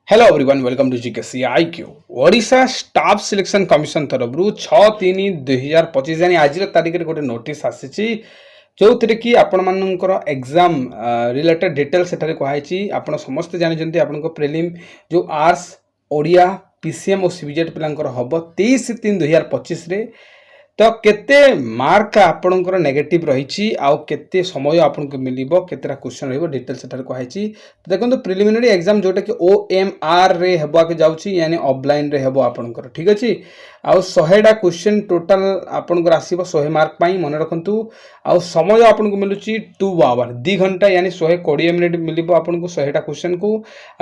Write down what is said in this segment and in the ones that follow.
hello everyone welcome to GKC IQ Odisha staff selection commission तरफ 6-3-2025 यानी आज तारीख में गोटे नोटिस आसी जो थे कि आपण मानकर एग्जाम रिलेटेड डिटेल से कहुई आप समस्ते जानते आपण प्रिलिम जो आर्ट्स ओडिया पीसीएम और सीबीजेड पिलांकर हम 23-3-2025 तो केते मार्क आपणकर नेगेटिव रही आउ केते समय आपको मिल केतेटा क्वेश्चन रही डिटेल से कहुई देखो प्रिलिमिनरी एग्जाम जोटा कि OMR रे हेबाके जाउची यानी ऑफलाइन रे हेबो आपणकर ठीक अछि आउ 100टा क्वेश्चन टोटल आपणकर आसीबो 100 मार्क पाई मन रखंतु आउ समय आपनको मिलुची 2 आवर 2 घंटा यानी 120 मिनिट मिलिबो आपनको 100टा क्वेश्चन को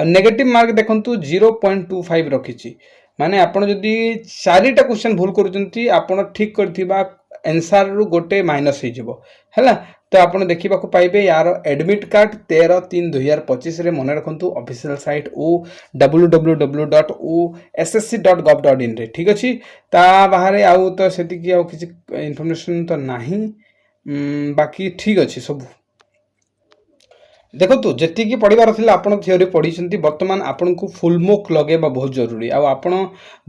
नेगेटिव मार्क देखंतु 0.25 रखिची माने आपण जदि 4टा क्वेश्चन भूल करूचंती आपण ठीक करथिबा आंसर रु गोटे माइनस हो जिवो हैला तो आपण देखिबा को पाइबे यार एडमिट कार्ड 13-3-2025 रे मन रखंतु ऑफिशियल साइट www.ossc.gov.in रे ठीक अछि ता बाहर आउ तो सेति कि आउ किछि इंफॉर्मेशन तो नाही बाकी ठीक अछि सब देखो जी पढ़ार आप थीओरी पढ़ी बर्तमान आपन को फुल मोक लगेबा बहुत जरूरी आपण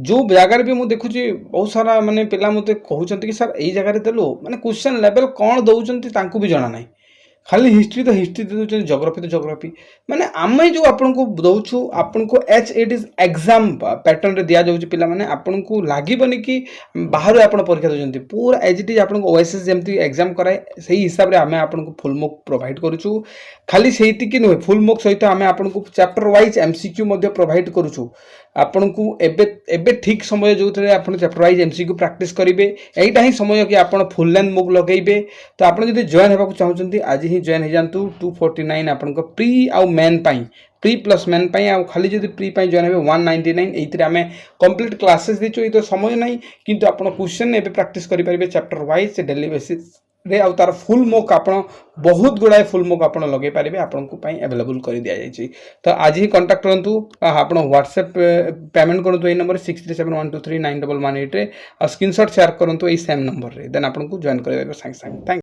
जो जगार भी मुझे देखुची बहुत सारा माने पिला मते कहउछंती कि सर एई जगार देलु माने क्वेश्चन लेवल कौन दउछंती तांकु भी जाना नाही खाली हिस्ट्री तो हिस्ट्री दे दउछंती ज्योग्राफी तो ज्योग्राफी माने आमे जो आपन को दउछु आपन को H it is exam pattern रे दिया जाउची पिला माने आपन को लागिबनी कि बाहर आपन परीक्षा दउछंती पूरा एज इट इज आपन को ओएसएस जेमती एग्जाम कराए सही हिसाब रे आमे आपन को फुल मोक प्रोवाइड करूछु खाली सेति कि नुहे फुल मोक सहित आमे आपन को चैप्टर वाइज एमसीक्यू मध्ये प्रोवाइड करूछु आपन को एबे ठीक समय जो थे आपन चैप्टर वाइज एमसीक्यू प्रैक्टिस करिवे एइटा ही समय कि आपन फुल लेंथ मोक लगेइबे तो आपन जदि जॉइन हेबा को चाहउछंती आज ही जॉइन हे जानतु 249 आपन को प्री आउ मेन पाई प्री प्लस मेन पाई आ खाली जदि प्री पाई जॉइन हेबे 199 एइतरे आमे कंप्लीट क्लासेस दिचो ए तो समय नाही किंतु आपन क्वेश्चन एबे प्रैक्टिस करि परिबे चैप्टर वाइज डेली बेसिस रे आउ तार फुल मोक आपन बहुत गुड़ाए फुल मोक आपन लगे पारे आपन को पाई अवेलेबल कर दिया जायछि तो आज ही कांटेक्ट करंतु आपन व्हाट्सएप पेमेंट करंतु ए नंबर 6371239118 रे आ स्क्रीनशॉट शेयर करंतु ए सेम नंबर रे देन आपन को जॉइन करबे संग संग थैंक